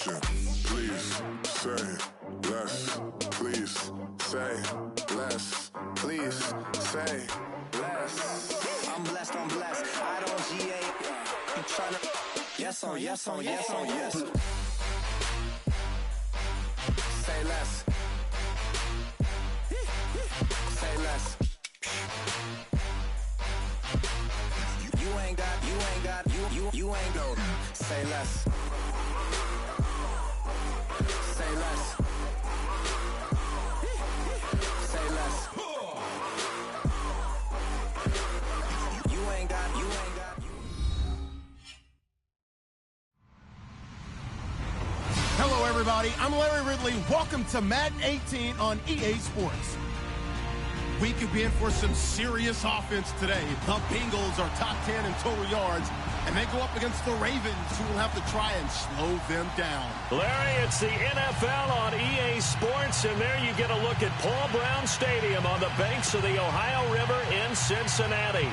question. Please say less. Please say less. Please say less. I'm blessed, I'm blessed. I don't GA. You tryna. Yes on, yes on, yes on, yes. Say less. Say less. You ain't got, you ain't got. Say less. Say less. Say less. You ain't got. Hello, everybody. I'm Larry Ridley. Welcome to Madden 18 on EA Sports. We could be in for some serious offense today. The Bengals are top 10 in total yards, and they go up against the Ravens, who will have to try and slow them down. Larry, it's the NFL on EA Sports, and there you get a look at Paul Brown Stadium on the banks of the Ohio River in Cincinnati.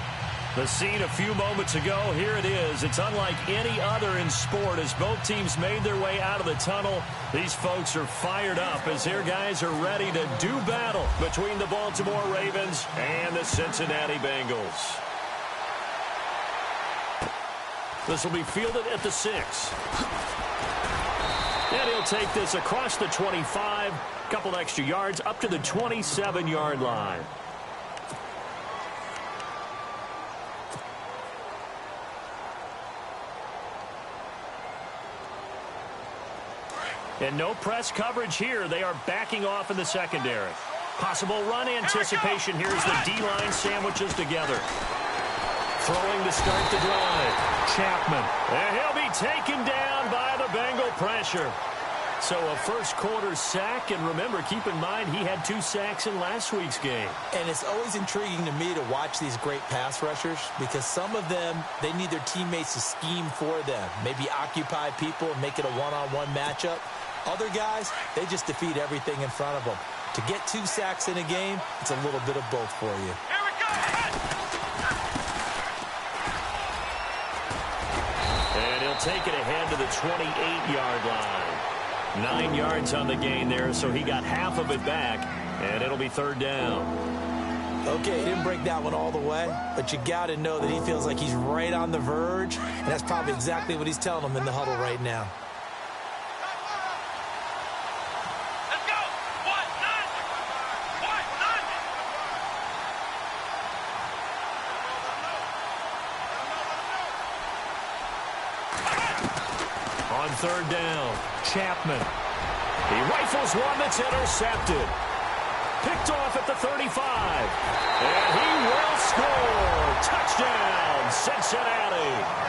The scene a few moments ago, here it is. It's unlike any other in sport as both teams made their way out of the tunnel. These folks are fired up as their guys are ready to do battle between the Baltimore Ravens and the Cincinnati Bengals. This will be fielded at the 6. And he'll take this across the 25, a couple extra yards up to the 27-yard line. And no press coverage here. They are backing off in the secondary. Possible run anticipation here as the D-line sandwiches together. Throwing to start the drive. Chapman. And he'll be taken down by the Bengal pressure. So a first quarter sack. And remember, keep in mind, he had 2 sacks in last week's game. And it's always intriguing to me to watch these great pass rushers because some of them, they need their teammates to scheme for them. Maybe occupy people and make it a one-on-one matchup. Other guys, they just defeat everything in front of them. To get 2 sacks in a game, it's a little bit of both for you. Here we go! And he'll take it ahead to the 28-yard line. 9 yards on the gain there, so he got half of it back, and it'll be third down. Okay, he didn't break that one all the way, but you got to know that he feels like he's right on the verge, and that's probably exactly what he's telling them in the huddle right now. Third down, Chapman. He rifles one that's intercepted. Picked off at the 35. And he will score. Touchdown, Cincinnati.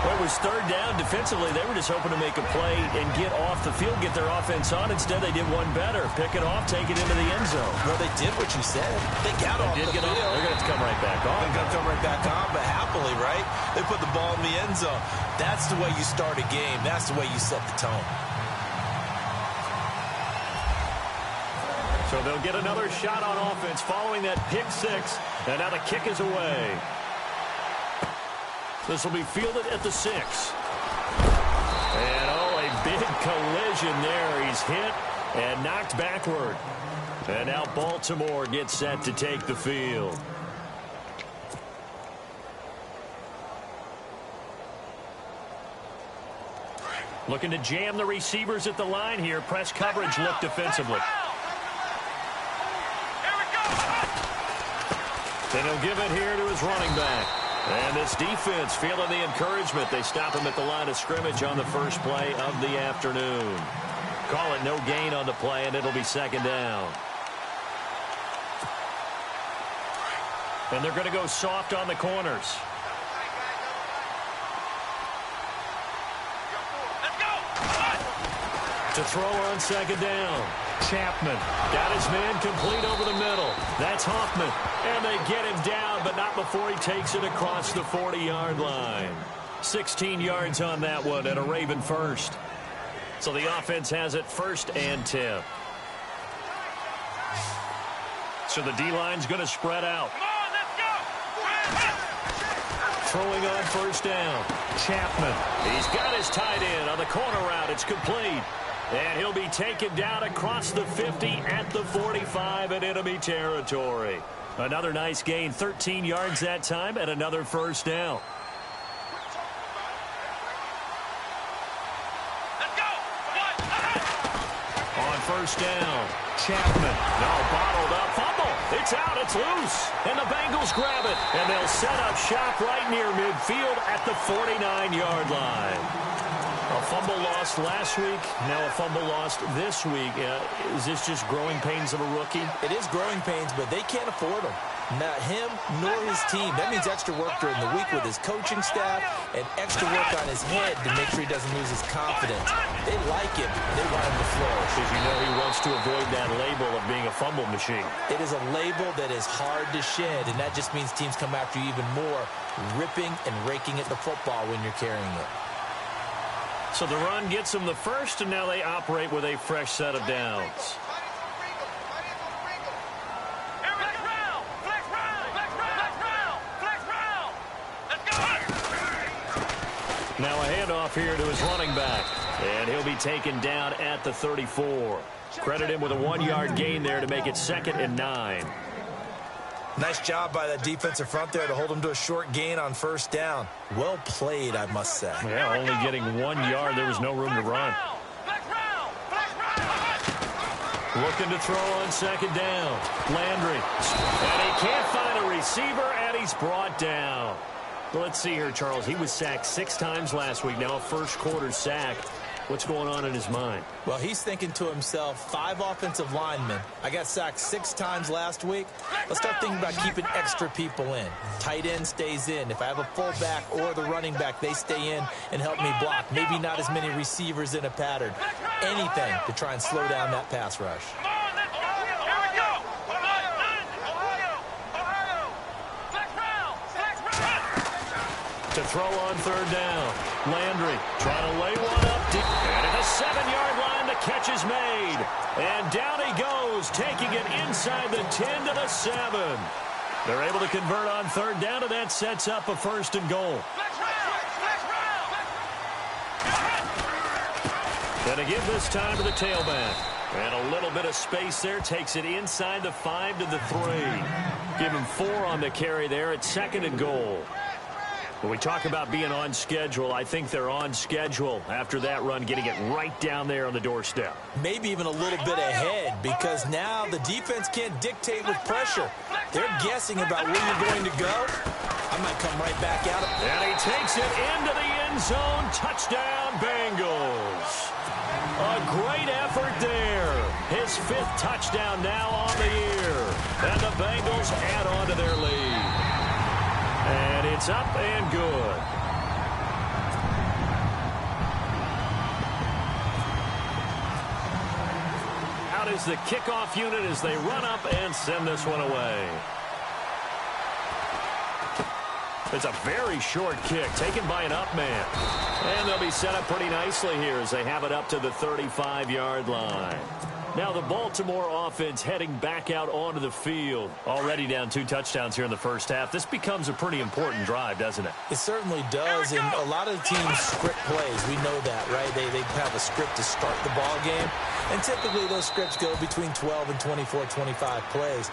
Well, it was third down. Defensively, they were just hoping to make a play and get off the field, get their offense on. Instead, they did one better. Pick it off, take it into the end zone. Well, they did what you said. They got off the field. They're going to come right back on. They're going to come right back on, but happily, right? They put the ball in the end zone. That's the way you start a game. That's the way you set the tone. So they'll get another shot on offense following that pick 6. And now the kick is away. This will be fielded at the 6. And, oh, a big collision there. He's hit and knocked backward. And now Baltimore gets set to take the field. Looking to jam the receivers at the line here. Press coverage look defensively. Then he'll give it here to his running back. And this defense feeling the encouragement. They stop him at the line of scrimmage on the first play of the afternoon. Call it no gain on the play, and it'll be second down. And they're going to go soft on the corners. To throw on second down. Chapman got his man complete over the middle. That's Hoffman. And they get him down, but not before he takes it across the 40-yard line. 16 yards on that one and a Raven first. So the offense has it first and 10. So the D-line's going to spread out. throwing on first down. Chapman. He's got his tight end on the corner route. It's complete. And he'll be taken down across the 50 at the 45 in enemy territory. Another nice gain, 13 yards that time, and another first down. On first down, Chapman. No, bottled up. Fumble. It's out. It's loose. And the Bengals grab it. And they'll set up shop right near midfield at the 49-yard line. A fumble lost last week, now a fumble lost this week. Is this just growing pains of a rookie? It is growing pains, but they can't afford them. Not him nor his team. That means extra work during the week with his coaching staff and extra work on his head to make sure he doesn't lose his confidence. They like him. They want him to flourish. Because you know he wants to avoid that label of being a fumble machine. It is a label that is hard to shed, and that just means teams come after you even more, ripping and raking at the football when you're carrying it. So the run gets them the first, and now they operate with a fresh set of downs. Now a handoff here to his running back, and he'll be taken down at the 34. Credit him with a 1-yard gain there to make it 2nd and 9. Nice job by that defensive front there to hold him to a short gain on first down. Well played, I must say. Yeah, only getting 1 yard. There was no room to run. Looking to throw on second down. Landry. And he can't find a receiver, and he's brought down. Let's see here, Charles. He was sacked 6 times last week. Now a first-quarter sack. What's going on in his mind? Well, he's thinking to himself, 5 offensive linemen. I got sacked 6 times last week. Let's start thinking about keeping extra people in. Tight end stays in. If I have a fullback or the running back, they stay in and help me block. Maybe not as many receivers in a pattern. Anything to try and slow down that pass rush. To throw on third down. Landry trying to lay one up deep. And at the 7-yard line, the catch is made. And down he goes, taking it inside the 10 to the 7. They're able to convert on third down, and that sets up a 1st and goal. And to give this time to the tailback. And a little bit of space there, takes it inside the 5 to the 3. Give him 4 on the carry there at 2nd and goal. When we talk about being on schedule, I think they're on schedule after that run, getting it right down there on the doorstep. Maybe even a little bit ahead, because now the defense can't dictate with pressure. They're guessing about where you're going to go. I might come right back at him. And he takes it into the end zone. Touchdown, Bengals. A great effort there. His 5th touchdown now on the year. And the Bengals add on to their lead. And it's up and good. Out is the kickoff unit as they run up and send this one away. It's a very short kick taken by an up man. And they'll be set up pretty nicely here as they have it up to the 35-yard line. Now the Baltimore offense heading back out onto the field. Already down 2 touchdowns here in the first half. This becomes a pretty important drive, doesn't it? It certainly does, and a lot of teams script plays. We know that, right? They have a script to start the ball game, and typically those scripts go between 12 and 24, 25 plays.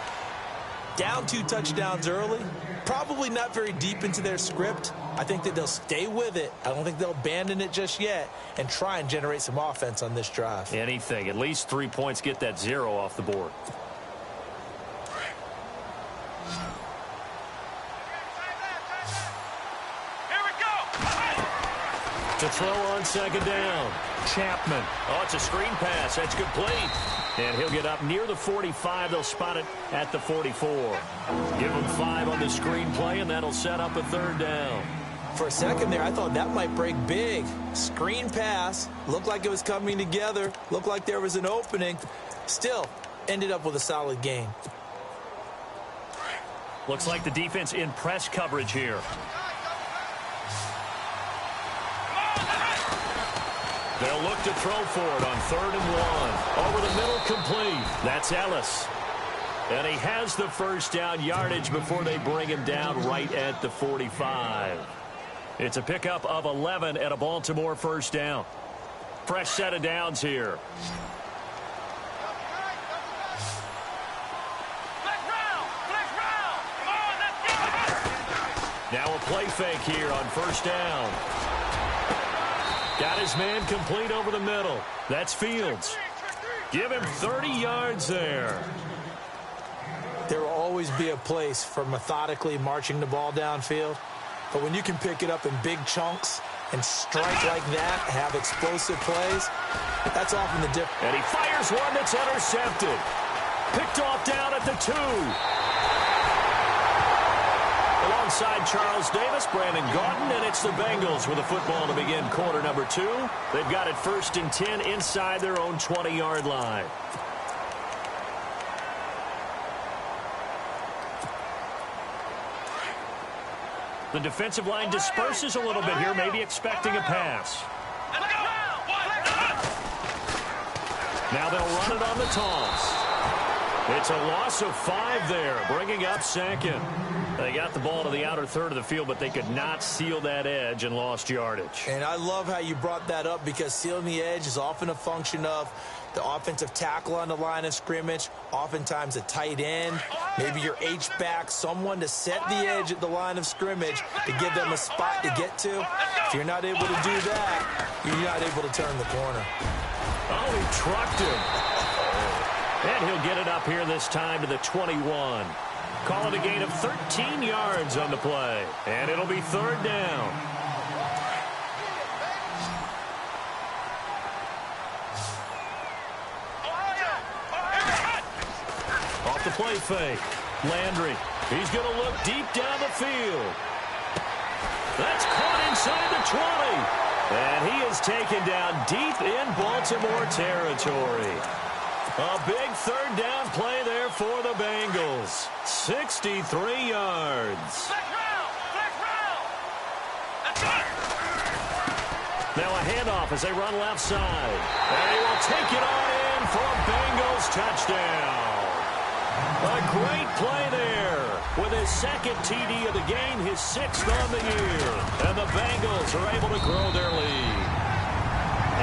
Down 2 touchdowns early, probably not very deep into their script. I think that they'll stay with it. I don't think they'll abandon it just yet and try and generate some offense on this drive. Anything. At least 3 points, get that 0 off the board. Here we go. To throw on second down. Chapman. Oh, it's a screen pass. That's complete. And he'll get up near the 45. They'll spot it at the 44. Give him 5 on the screen play, and that'll set up a 3rd down. For a second there, I thought that might break big. Screen pass. Looked like it was coming together. Looked like there was an opening. Still, ended up with a solid gain. Looks like the defense in press coverage here. They'll look to throw for it on 3rd and 1. Over the middle, complete. That's Ellis. And he has the first down yardage before they bring him down right at the 45. It's a pickup of 11 and a Baltimore first down. Fresh set of downs here. Now a play fake here on first down. Got his man complete over the middle. That's Fields. Give him 30 yards there. There will always be a place for methodically marching the ball downfield. But when you can pick it up in big chunks and strike like that, have explosive plays, that's often the difference. And he fires one that's intercepted. Picked off down at the 2. Alongside Charles Davis, Brandon Gaudin, and it's the Bengals with a football to begin quarter number 2. They've got it 1st and 10 inside their own 20-yard line. The defensive line disperses a little bit here, maybe expecting a pass. Now they'll run it on the toss. It's a loss of 5 there, bringing up 2nd. They got the ball to the outer third of the field, but they could not seal that edge and lost yardage. And I love how you brought that up, because sealing the edge is often a function of the offensive tackle on the line of scrimmage, oftentimes a tight end, maybe your H-back, someone to set the edge at the line of scrimmage to give them a spot to get to. If you're not able to do that, you're not able to turn the corner. Oh, he trucked him. And he'll get it up here this time to the 21. Call it a gain of 13 yards on the play. And it'll be 3rd down. Off the play fake. Landry. He's going to look deep down the field. That's caught inside the 20. And he is taken down deep in Baltimore territory. A big 3rd down play there for the Bengals. 63 yards. Now a handoff as they run left side. And he will take it on in for a Bengals touchdown. A great play there. With his 2nd TD of the game, his 6th on the year. And the Bengals are able to grow their lead.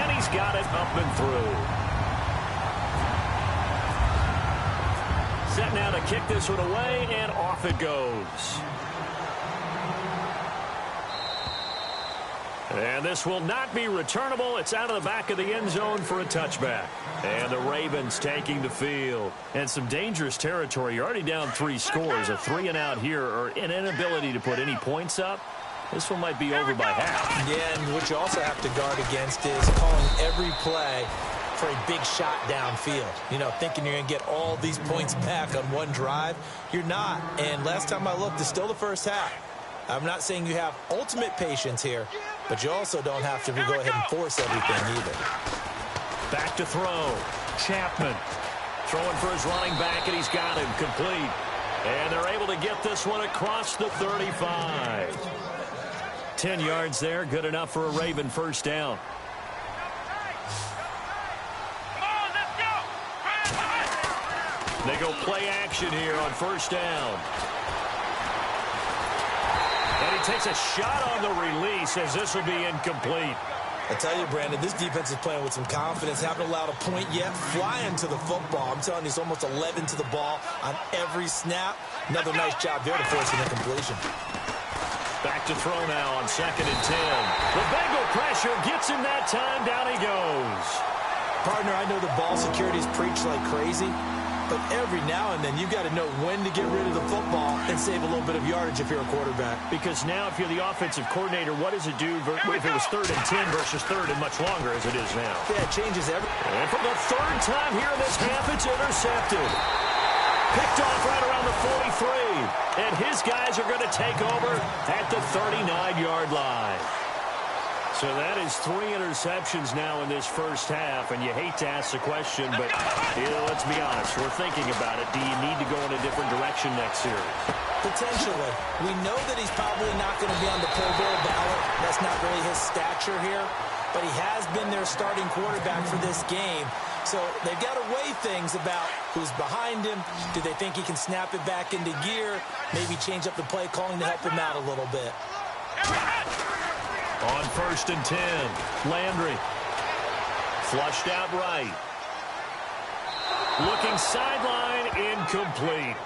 And he's got it up and through. Set now to kick this one away, and off it goes. And this will not be returnable. It's out of the back of the end zone for a touchback. And the Ravens taking the field. And some dangerous territory. You're already down 3 scores. A 3-and-out here, or an inability to put any points up. This one might be over by half. Yeah, and what you also have to guard against is calling every play for a big shot downfield. You know, thinking you're going to get all these points back on one drive. You're not. And last time I looked, it's still the first half. I'm not saying you have ultimate patience here, but you also don't have to go ahead and force everything either. Back to throw. Chapman throwing for his running back, and he's got him complete. And they're able to get this one across the 35. 10 yards there, good enough for a Raven first down. They go play action here on first down. And he takes a shot on the release as this will be incomplete. I tell you, Brandon, this defense is playing with some confidence. Haven't allowed a point yet. Flying to the football. I'm telling you, it's almost 11 to the ball on every snap. Another nice job there to force an incompletion. Back to throw now on 2nd and 10. The Bengal pressure gets him that time. Down he goes. Partner, I know the ball security is preached like crazy, but every now and then you've got to know when to get rid of the football and save a little bit of yardage if you're a quarterback. Because now if you're the offensive coordinator, what does it do if it was 3rd and 10 versus 3rd and much longer as it is now? Yeah, it changes everything. And for the 3rd time here in this half, it's intercepted. Picked off right around the 43. And his guys are going to take over at the 39-yard line. So that is 3 interceptions now in this first half, and you hate to ask the question, but let's be honest, we're thinking about it. Do you need to go in a different direction next series? Potentially. We know that he's probably not going to be on the Pro Bowl ballot. That's not really his stature here, but he has been their starting quarterback for this game. So they've got to weigh things about who's behind him. Do they think he can snap it back into gear? Maybe change up the play calling to help him out a little bit. On 1st and 10, Landry. Flushed out right. Looking sideline, incomplete.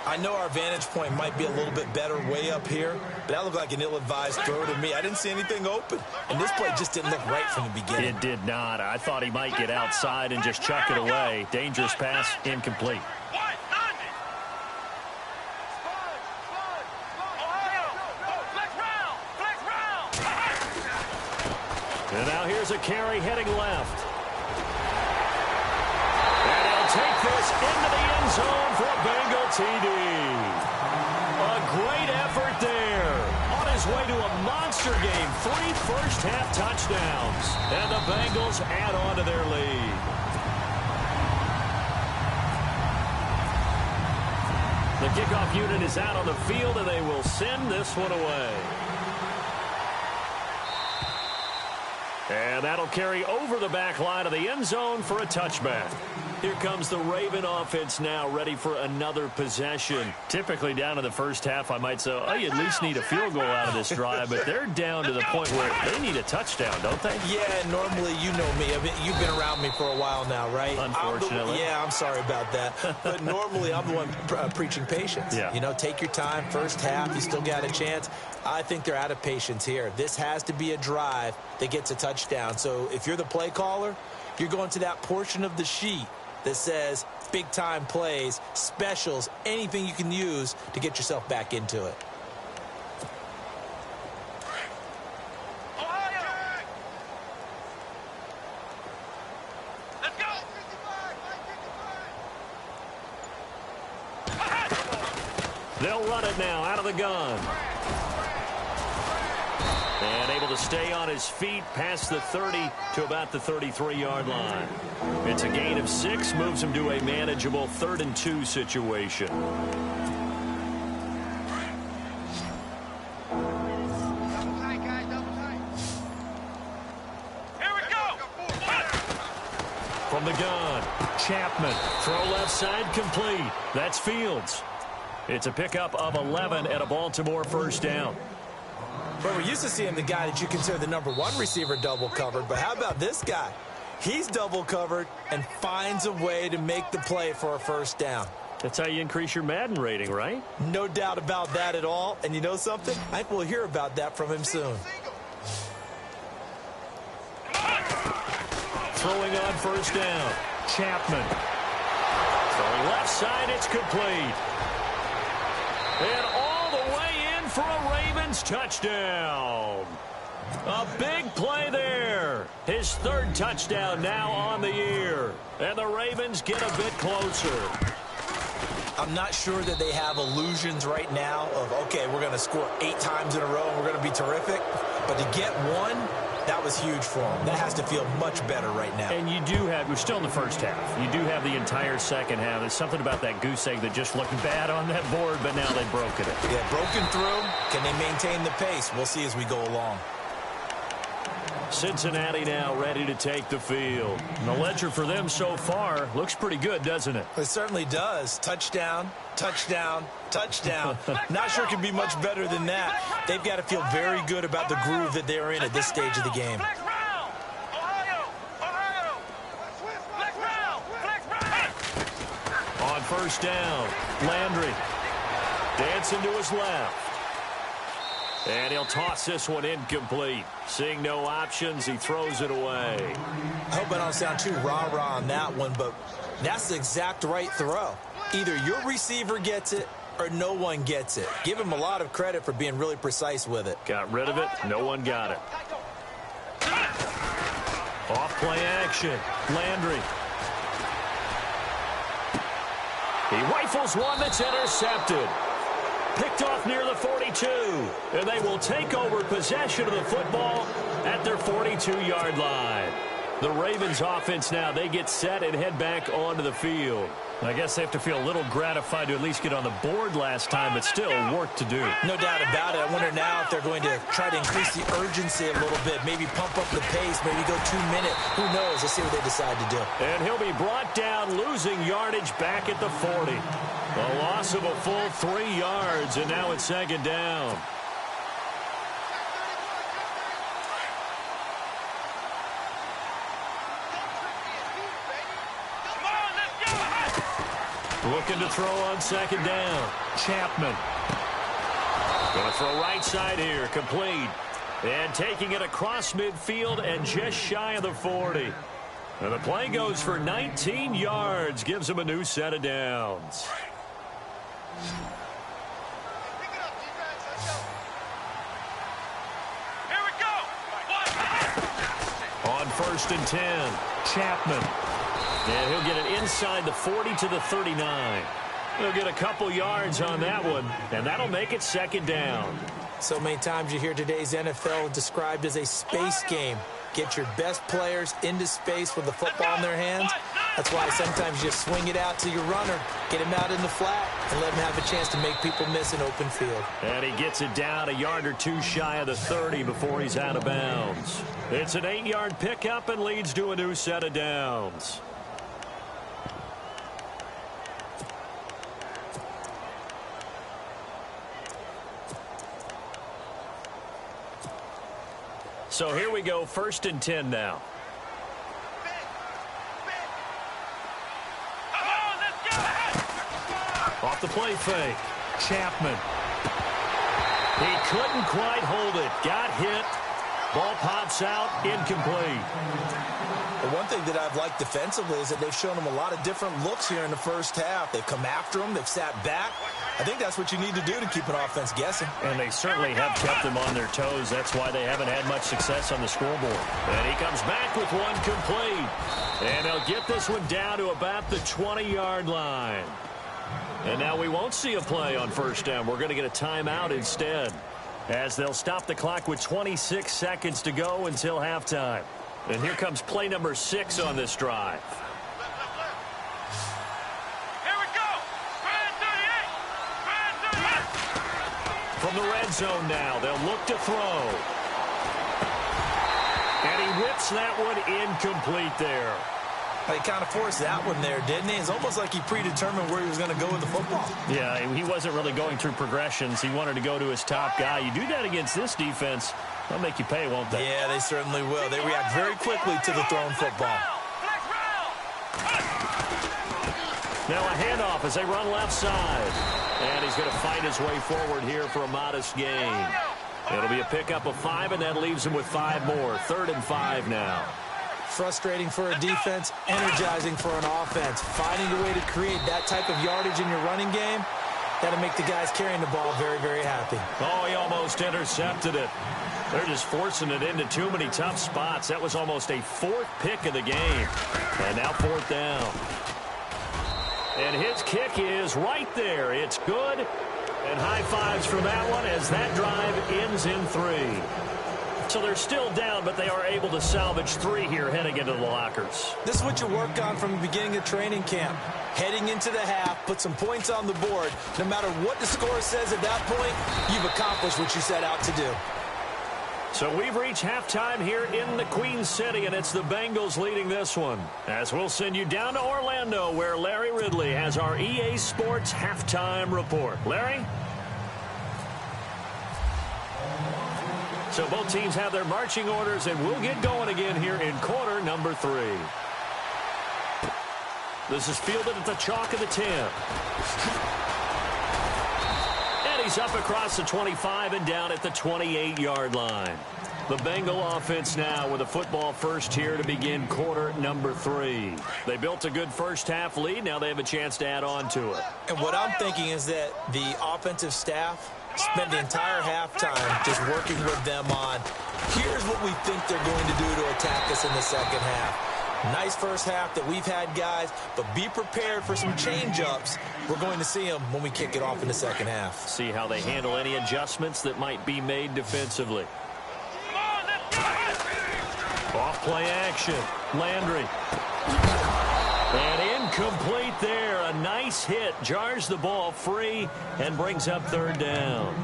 I know our vantage point might be a little bit better way up here, but that looked like an ill-advised throw to me. I didn't see anything open, and this play just didn't look right from the beginning. It did not. I thought he might get outside and just chuck it away. Dangerous pass, incomplete. And now here's a carry heading left. And he'll take this into the end zone for a Bengal TD. A great effort there. On his way to a monster game. 3 first-half touchdowns. And the Bengals add on to their lead. The kickoff unit is out on the field, and they will send this one away. And that'll carry over the back line of the end zone for a touchback. Here comes the Raven offense now, ready for another possession. Typically down in the first half, I might say, oh, you at least need a field goal out of this drive, but they're down to the point where they need a touchdown, don't they? Yeah, normally, you know me. I mean, you've been around me for a while now, right? Unfortunately. I'm sorry about that. But normally, I'm the one preaching patience. Yeah. You know, take your time. First half, you still got a chance. I think they're out of patience here. This has to be a drive that gets a touchdown. So if you're the play caller, you're going to that portion of the sheet that says big-time plays, specials, anything you can use to get yourself back into it. Let's go! They'll run it now out of the gun. And able to stay on his feet past the 30 to about the 33-yard line. It's a gain of 6, moves him to a manageable 3rd and 2 situation. Here we go! From the gun, Chapman. Throw left side complete. That's Fields. It's a pickup of 11 and a Baltimore first down. But we're used to seeing the guy that you consider the #1 receiver double covered. But how about this guy? He's double covered and finds a way to make the play for a first down. That's how you increase your Madden rating, right? No doubt about that at all. And you know something? I think we'll hear about that from him soon. Throwing on first down, Chapman. Throwing left side, it's complete. And all the way in for a Ravens touchdown. A big play there. His 3rd touchdown now on the year. And the Ravens get a bit closer. I'm not sure that they have illusions right now of, okay, we're going to score 8 times in a row and we're going to be terrific. But to get one, that was huge for them. That has to feel much better right now. And you do have, we're still in the first half. You do have the entire second half. There's something about that goose egg that just looked bad on that board, but now they've broken it. Yeah, broken through. Can they maintain the pace? We'll see as we go along. Cincinnati now ready to take the field. And the ledger for them so far looks pretty good, doesn't it? It certainly does. Touchdown, touchdown, touchdown. Not sure it can be much better than that. They've got to feel very good about the groove that they're in at this stage of the game. Flex round! Ohio! Ohio! Flex round! Flex round! On first down, Landry dancing to his left. And he'll toss this one incomplete. Seeing no options, he throws it away. I hope I don't sound too rah-rah on that one, but that's the exact right throw. Either your receiver gets it or no one gets it. Give him a lot of credit for being really precise with it. Got rid of it. No one got it. Off play action. Landry. He rifles one that's intercepted. Picked off near the 42. And they will take over possession of the football at their 42-yard line. The Ravens offense now, they get set and head back onto the field. I guess they have to feel a little gratified to at least get on the board last time, but still work to do. No doubt about it. I wonder now if they're going to try to increase the urgency a little bit, maybe pump up the pace, maybe go 2 minutes. Who knows? Let's see what they decide to do. And he'll be brought down, losing yardage back at the 40. A loss of a full 3 yards, and now it's second down. Looking to throw on second down. Chapman. Going to throw right side here. Complete. And taking it across midfield and just shy of the 40. And the play goes for 19 yards. Gives him a new set of downs. Here we go. On 1st and 10. Chapman. And he'll get it inside the 40 to the 39. He'll get a couple yards on that one, and that'll make it second down. So many times you hear today's NFL described as a space game. Get your best players into space with the football in their hands. That's why sometimes you swing it out to your runner, get him out in the flat, and let him have a chance to make people miss an open field. And he gets it down a yard or two shy of the 30 before he's out of bounds. It's an 8-yard pickup and leads to a new set of downs. So here we go, 1st and 10 now. Off the play fake. Chapman. He couldn't quite hold it. Got hit. Ball pops out. Incomplete. The one thing that I've liked defensively is that they've shown him a lot of different looks here in the first half. They've come after him. They've sat back. I think that's what you need to do to keep an offense guessing. And they certainly have kept them on their toes. That's why they haven't had much success on the scoreboard. And he comes back with one complete. And he'll get this one down to about the 20-yard line. And now we won't see a play on 1st down. We're going to get a timeout instead, as they'll stop the clock with 26 seconds to go until halftime. And here comes play number 6 on this drive. Here we go. From the red zone now, they'll look to throw. And he whips that one incomplete there. He kind of forced that one there, didn't he? It's almost like he predetermined where he was going to go with the football. Yeah, he wasn't really going through progressions. He wanted to go to his top guy. You do that against this defense, they'll make you pay, won't they? Yeah, they certainly will. They react very quickly to the thrown football. Now a handoff as they run left side. And he's going to fight his way forward here for a modest gain. It'll be a pickup of 5, and that leaves him with 5 more. 3rd and 5 now. Frustrating for a defense, energizing for an offense. Finding a way to create that type of yardage in your running game, that'll make the guys carrying the ball very, very happy. Oh, he almost intercepted it. They're just forcing it into too many tough spots. That was almost a 4th pick of the game. And now 4th down. And his kick is right there. It's good. And high fives for that one as that drive ends in 3. So they're still down, but they are able to salvage 3 here heading into the lockers. This is what you work on from the beginning of training camp. Heading into the half, put some points on the board. No matter what the score says at that point, you've accomplished what you set out to do. So we've reached halftime here in the Queen City, and it's the Bengals leading this one. As we'll send you down to Orlando, where Larry Ridley has our EA Sports halftime report. Larry? So both teams have their marching orders, and we'll get going again here in quarter number 3. This is fielded at the chalk of the 10. And he's up across the 25 and down at the 28-yard line. The Bengal offense now with a football first here to begin quarter number 3. They built a good first half lead. Now they have a chance to add on to it. And what I'm thinking is that the offensive staff spent the entire halftime just working with them on, here's what we think they're going to do to attack us in the second half. Nice first half that we've had, guys, but be prepared for some change-ups. We're going to see them when we kick it off in the second half. See how they handle any adjustments that might be made defensively. Off play action. Landry. And incomplete there. A nice hit. Jars the ball free and brings up third down.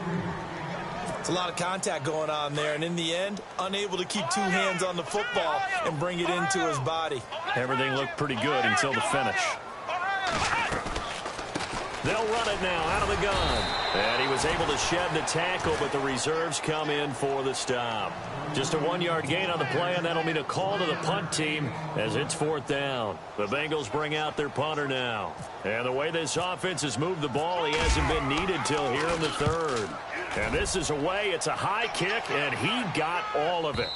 It's a lot of contact going on there, and in the end, unable to keep two hands on the football and bring it into his body. Everything looked pretty good until the finish. They'll run it now out of the gun. And he was able to shed the tackle, but the reserves come in for the stop. Just a 1-yard gain on the play, and that'll mean a call to the punt team as it's fourth down. The Bengals bring out their punter now. And the way this offense has moved the ball, he hasn't been needed till here in the third. And this is away. It's a high kick, and he got all of it.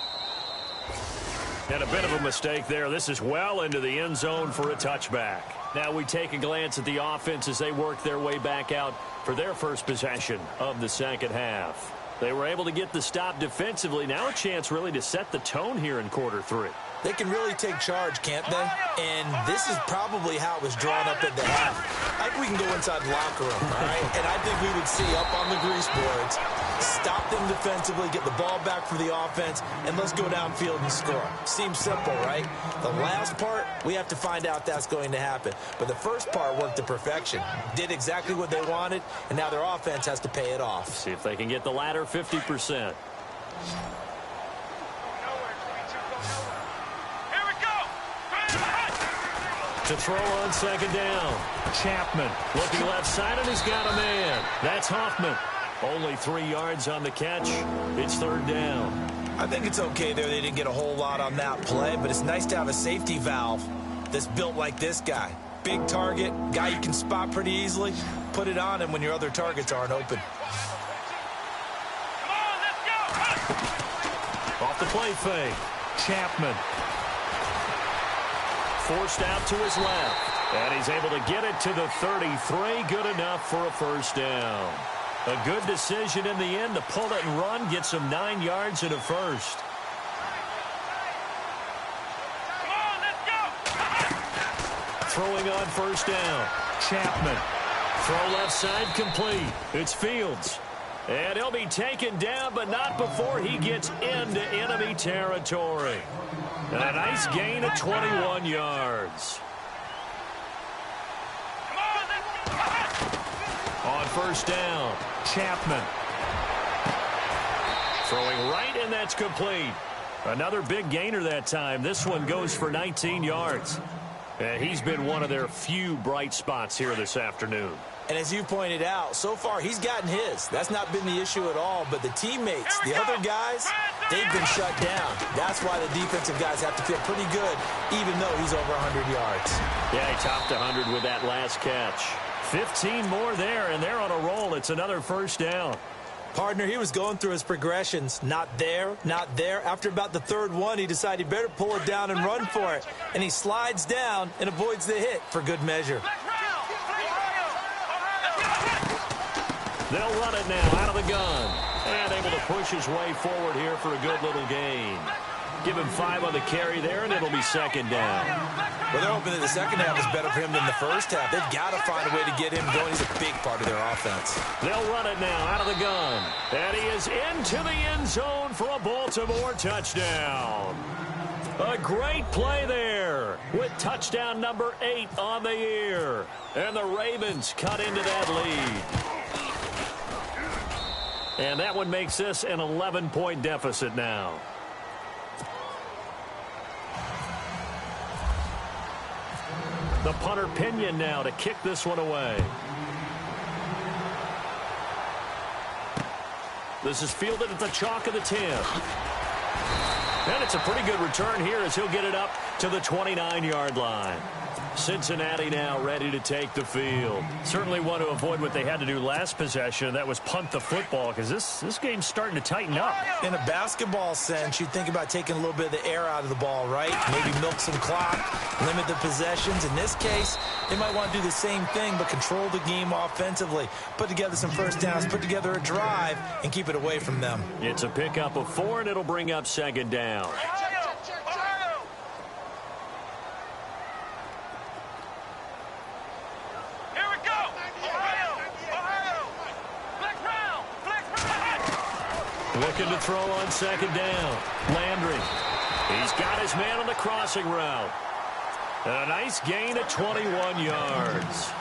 And a bit of a mistake there. This is well into the end zone for a touchback. Now we take a glance at the offense as they work their way back out for their first possession of the second half. They were able to get the stop defensively. Now a chance really to set the tone here in quarter three. They can really take charge, can't they? And this is probably how it was drawn up at the half. I think we can go inside the locker room, all right? And I think we would see up on the grease boards, stop them defensively, get the ball back for the offense, and let's go downfield and score. Seems simple, right? The last part, we have to find out that's going to happen. But the first part worked to perfection. Did exactly what they wanted, and now their offense has to pay it off. See if they can get the latter 50%. To throw on second down. Chapman looking left side, and he's got a man. That's Hoffman. Only 3 yards on the catch. It's third down. I think it's okay there. They didn't get a whole lot on that play, but it's nice to have a safety valve that's built like this guy. Big target, guy you can spot pretty easily. Put it on him when your other targets aren't open. Off the play fake. Chapman. Forced out to his left. And he's able to get it to the 33. Good enough for a first down. A good decision in the end to pull it and run. Gets him 9 yards and a first. Throwing on first down. Chapman. Throw left side complete. It's Fields. And he'll be taken down, but not before he gets into enemy territory. And a nice gain of 21 yards. On first down, Chapman. Throwing right, and that's complete. Another big gainer that time. This one goes for 19 yards. And he's been one of their few bright spots here this afternoon. And as you pointed out, so far he's gotten his. That's not been the issue at all. But the teammates, the other guys, they've been shut down. That's why the defensive guys have to feel pretty good, even though he's over 100 yards. Yeah, he topped 100 with that last catch. 15 more there, and they're on a roll. It's another first down. Partner, he was going through his progressions. Not there, not there. After about the third one, he decided he better pull it down and run for it. And he slides down and avoids the hit for good measure. They'll run it now out of the gun. And able to push his way forward here for a good little gain. Give him 5 on the carry there, and it'll be second down. Well, they're hoping that the second half is better for him than the first half. They've got to find a way to get him going. He's a big part of their offense. They'll run it now out of the gun. And he is into the end zone for a Baltimore touchdown. A great play there with touchdown number 8 on the year. And the Ravens cut into that lead. And that one makes this an 11-point deficit now. The punter Pinion now to kick this one away. This is fielded at the chalk of the 10. And it's a pretty good return here as he'll get it up to the 29-yard line. Cincinnati now ready to take the field. Certainly want to avoid what they had to do last possession. That was punt the football, because this game's starting to tighten up. In a basketball sense, you'd think about taking a little bit of the air out of the ball, right? Maybe milk some clock, limit the possessions. In this case, they might want to do the same thing, but control the game offensively. Put together some first downs, put together a drive, and keep it away from them. It's a pickup of 4, and it'll bring up second down. Looking to throw on second down. Landry. He's got his man on the crossing route. A nice gain of 21 yards.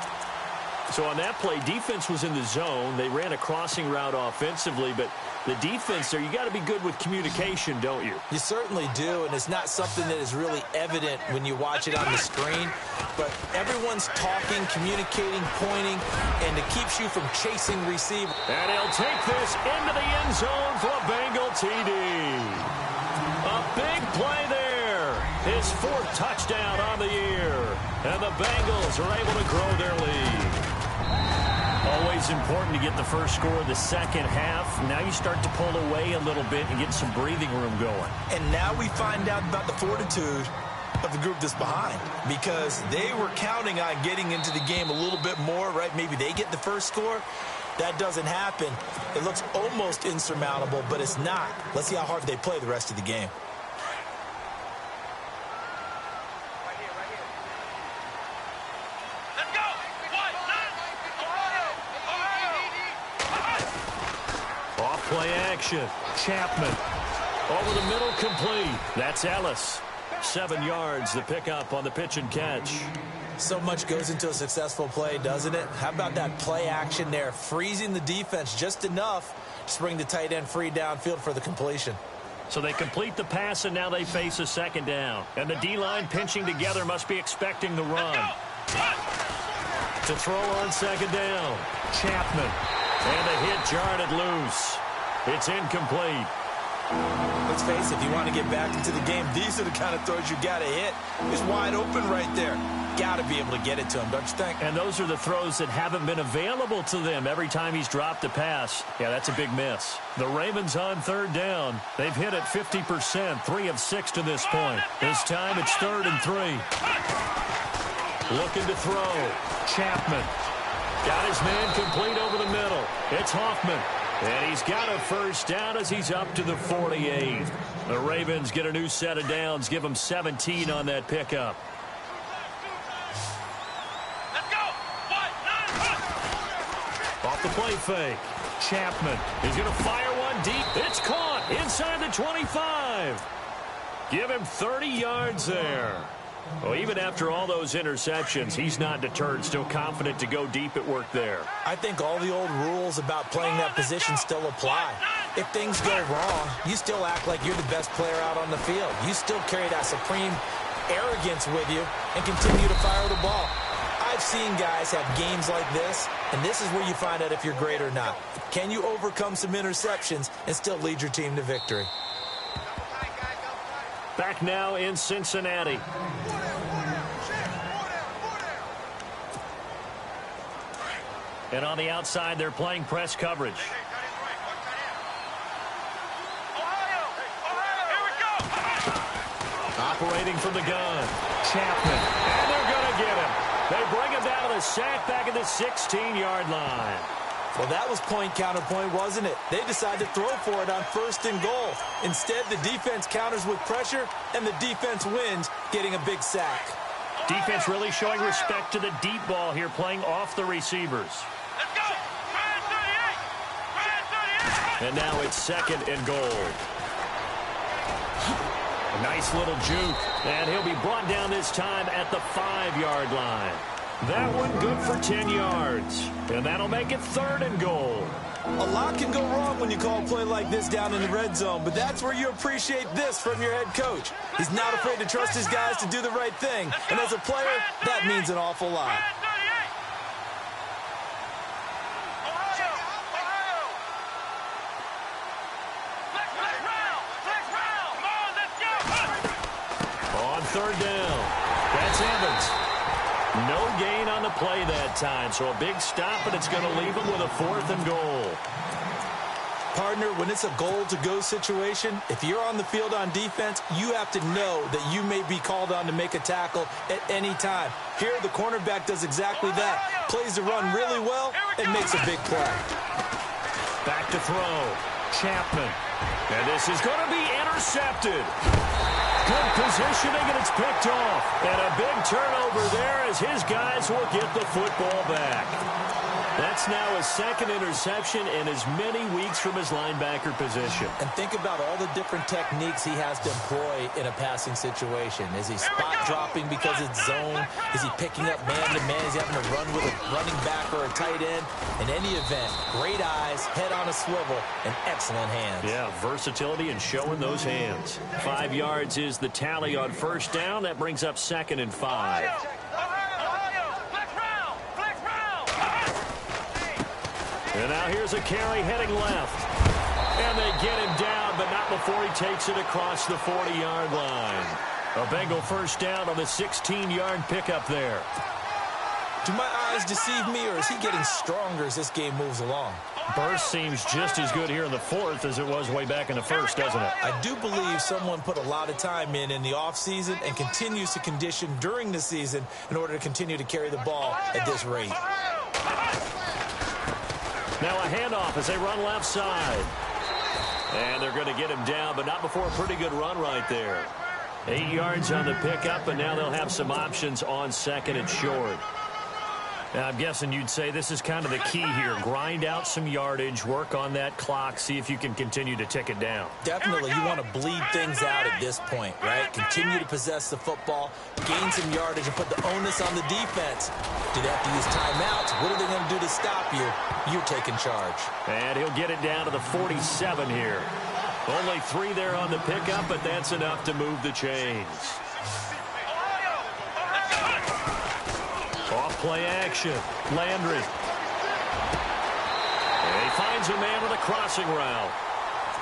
So on that play, defense was in the zone. They ran a crossing route offensively, but the defense there, you got to be good with communication, don't you? You certainly do, and it's not something that is really evident when you watch it on the screen. But everyone's talking, communicating, pointing, and it keeps you from chasing receiver. And he'll take this into the end zone for a Bengal TD. A big play there. His fourth touchdown on the year. And the Bengals are able to grow their lead. Always important to get the first score of the second half. Now you start to pull away a little bit and get some breathing room going. And now we find out about the fortitude of the group that's behind, because they were counting on getting into the game a little bit more, right? Maybe they get the first score. That doesn't happen. It looks almost insurmountable, but it's not. Let's see how hard they play the rest of the game. Play action. Chapman. Over the middle, complete. That's Ellis. 7 yards, the pickup on the pitch and catch. So much goes into a successful play, doesn't it? How about that play action there? Freezing the defense just enough to bring the tight end free downfield for the completion. So they complete the pass, and now they face a second down. And the D-line pinching together must be expecting the run. To throw on second down. Chapman. And the hit jarred it loose. It's incomplete. Let's face it, if you want to get back into the game, these are the kind of throws you got to hit. He's wide open right there. Got to be able to get it to him, don't you think? And those are the throws that haven't been available to them every time he's dropped a pass. Yeah, that's a big miss. The Ravens on third down. They've hit it 50%, 3 of 6 to this point. This time it's 3rd and 3. Looking to throw. Chapman. Got his man complete over the middle. It's Hoffman. And he's got a first down as he's up to the 48. The Ravens get a new set of downs, give them 17 on that pickup. Let's go. 1, 9, Off the play fake. Chapman is going to fire one deep. It's caught inside the 25. Give him 30 yards there. Well, even after all those interceptions, he's not deterred, still confident to go deep at work there. I think all the old rules about playing that position still apply. If things go wrong, you still act like you're the best player out on the field. You still carry that supreme arrogance with you and continue to fire the ball. I've seen guys have games like this, and this is where you find out if you're great or not. Can you overcome some interceptions and still lead your team to victory? Back now in Cincinnati. And on the outside, they're playing press coverage. Operating from the gun. Chapman. And they're going to get him. They bring him down to the sack back at the 16-yard line. Well, that was point counterpoint, wasn't it? They decided to throw for it on 1st and goal. Instead, the defense counters with pressure, and the defense wins, getting a big sack. Defense really showing respect to the deep ball here, playing off the receivers. Let's go. 38. And now it's 2nd and goal. A nice little juke. And he'll be brought down this time at the 5-yard line. That one good for 10 yards. And that'll make it 3rd and goal. A lot can go wrong when you call a play like this down in the red zone, but that's where you appreciate this from your head coach. He's not afraid to trust his guys to do the right thing. And as a player, that means an awful lot. On 3rd down. That's Evans. No gain on the play that time, so a big stop, and it's going to leave him with a 4th and goal. Partner, when it's a goal-to-go situation, if you're on the field on defense, you have to know that you may be called on to make a tackle at any time. Here, the cornerback does exactly that. Plays the run really well and makes a big play. Back to throw. Chapman. And this is going to be intercepted. Good positioning, and it's picked off. And a big turnover there as his guys will get the football back. That's now his second interception in as many weeks from his linebacker position. And think about all the different techniques he has to employ in a passing situation. Is he spot dropping because it's zone? Is he picking up man-to-man? Is he having to run with a running back or a tight end? In any event, great eyes, head on a swivel, and excellent hands. Yeah, versatility and showing those hands. 5 yards is the tally on first down. That brings up 2nd and 5. And now here's a carry heading left. And they get him down, but not before he takes it across the 40-yard line. A Bengal first down on the 16-yard pickup there. Do my eyes deceive me, or is he getting stronger as this game moves along? Burst seems just as good here in the 4th as it was way back in the 1st, doesn't it? I do believe someone put a lot of time in the offseason and continues to condition during the season in order to continue to carry the ball at this rate. Now a handoff as they run left side. And they're going to get him down, but not before a pretty good run right there. 8 yards on the pickup, and now they'll have some options on 2nd and short. Now, I'm guessing you'd say this is kind of the key here. Grind out some yardage, work on that clock, see if you can continue to tick it down. Definitely, you want to bleed things out at this point, right? Continue to possess the football, gain some yardage, and put the onus on the defense. Do they have to use timeouts? What are they going to do to stop you? You're taking charge. And he'll get it down to the 47 here. Only 3 there on the pickup, but that's enough to move the chains. Off play action. Landry. And he finds a man with a crossing route.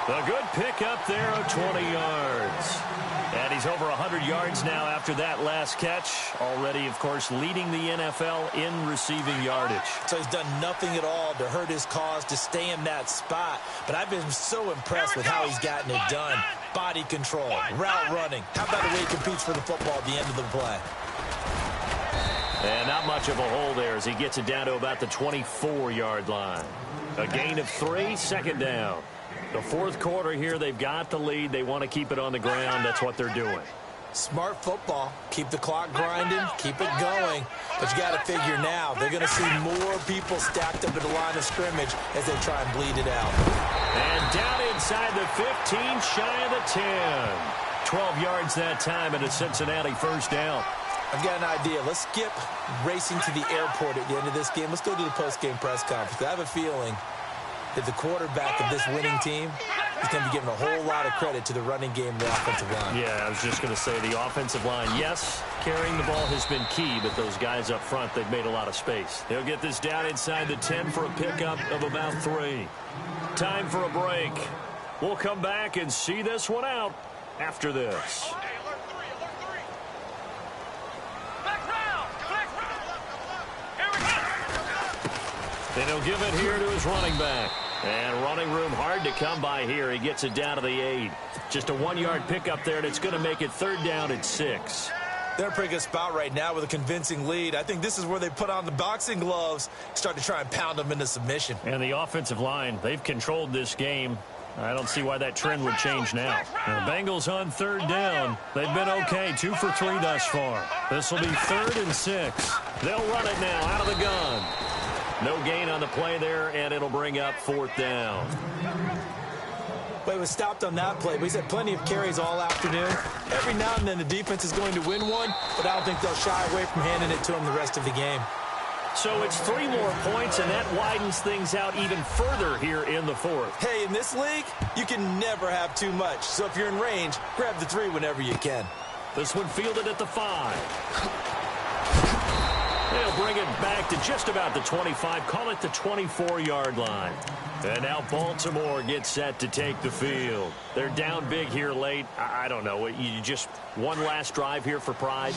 A good pickup there of 20 yards. And he's over 100 yards now after that last catch. Already, of course, leading the NFL in receiving yardage. So he's done nothing at all to hurt his cause, to stay in that spot. But I've been so impressed with how he's gotten it done. Body control, route running. How about the way he competes for the football at the end of the play? And not much of a hole there as he gets it down to about the 24-yard line. A gain of 3, 2nd down. The 4th quarter here, they've got the lead. They want to keep it on the ground. That's what they're doing. Smart football. Keep the clock grinding. Keep it going. But you got to figure now, they're going to see more people stacked up at the line of scrimmage as they try and bleed it out. And down inside the 15, shy of the 10. 12 yards that time, and a Cincinnati first down. I've got an idea. Let's skip racing to the airport at the end of this game. Let's go to the post-game press conference. I have a feeling that the quarterback of this winning team is going to be giving a whole lot of credit to the running game and the offensive line. Yeah, I was just going to say the offensive line, yes, carrying the ball has been key, but those guys up front, they've made a lot of space. They'll get this down inside the 10 for a pickup of about 3. Time for a break. We'll come back and see this one out after this. Then he'll give it here to his running back. And running room hard to come by here. He gets it down to the 8. Just a 1-yard pickup there, and it's going to make it 3rd down at 6. They're in a pretty good spot right now with a convincing lead. I think this is where they put on the boxing gloves, start to try and pound them into submission. And the offensive line, they've controlled this game. I don't see why that trend would change now. The Bengals on 3rd down. They've been okay, 2 for 3 thus far. This will be 3rd and 6. They'll run it now out of the gun. No gain on the play there, and it'll bring up 4th down. But it was stopped on that play. But he's had plenty of carries all afternoon. Every now and then the defense is going to win one, but I don't think they'll shy away from handing it to him the rest of the game. So it's 3 more points, and that widens things out even further here in the 4th. Hey, in this league, you can never have too much. So if you're in range, grab the 3 whenever you can. This one fielded at the 5. They'll bring it back to just about the 25. Call it the 24-yard line. And now Baltimore gets set to take the field. They're down big here late. I don't know. You just one last drive here for pride?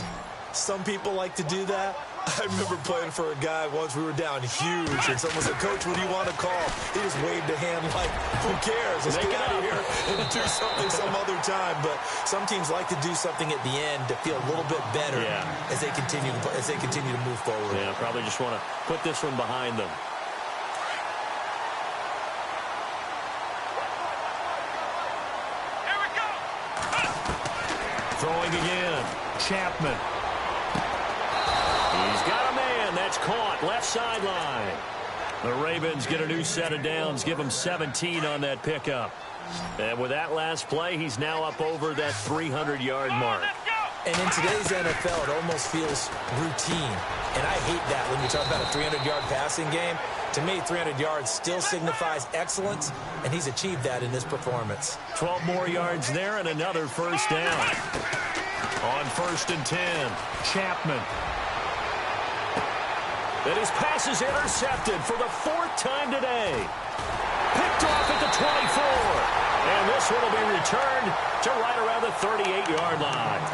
Some people like to do that. I remember playing for a guy once. We were down huge, and someone said, "Coach, what do you want to call?" He just waved a hand like, "Who cares? Let's get out of here and do something some other time." But some teams like to do something at the end to feel a little bit better as they continue to move forward. Yeah, probably just want to put this one behind them. Here we go. Throwing again. Chapman. He's got a man. That's caught. Left sideline. The Ravens get a new set of downs, give him 17 on that pickup. And with that last play, he's now up over that 300-yard mark. And in today's NFL, it almost feels routine. And I hate that when you talk about a 300-yard passing game. To me, 300 yards still signifies excellence, and he's achieved that in this performance. 12 more yards there and another first down. On 1st and 10, Chapman. And his pass is intercepted for the 4th time today. Picked off at the 24. And this one will be returned to right around the 38-yard line.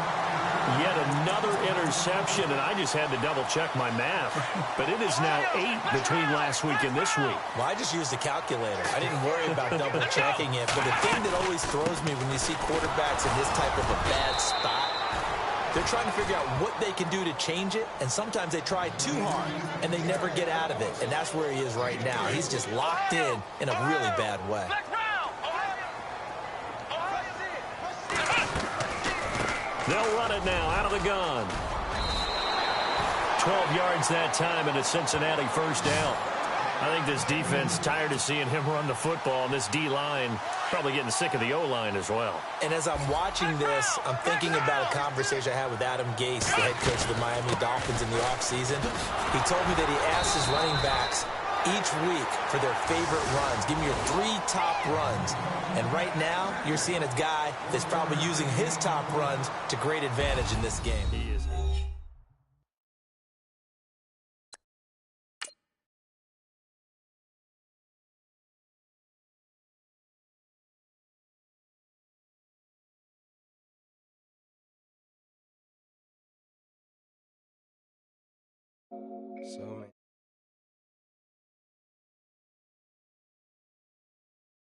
Yet another interception, and I just had to double-check my math. But it is now 8 between last week and this week. Well, I just used a calculator. I didn't worry about double-checking it. But the thing that always throws me when you see quarterbacks in this type of a bad spot, they're trying to figure out what they can do to change it, and sometimes they try too hard, and they never get out of it. And that's where he is right now. He's just locked in a really bad way. They'll run it now out of the gun. 12 yards that time, and it's Cincinnati first down. I think this defense tired of seeing him run the football, and this D-line probably getting sick of the O-line as well. And as I'm watching this, I'm thinking about a conversation I had with Adam Gase, the head coach of the Miami Dolphins in the offseason. He told me that he asked his running backs each week for their favorite runs. Give me your 3 top runs. And right now, you're seeing a guy that's probably using his top runs to great advantage in this game. He is. So many.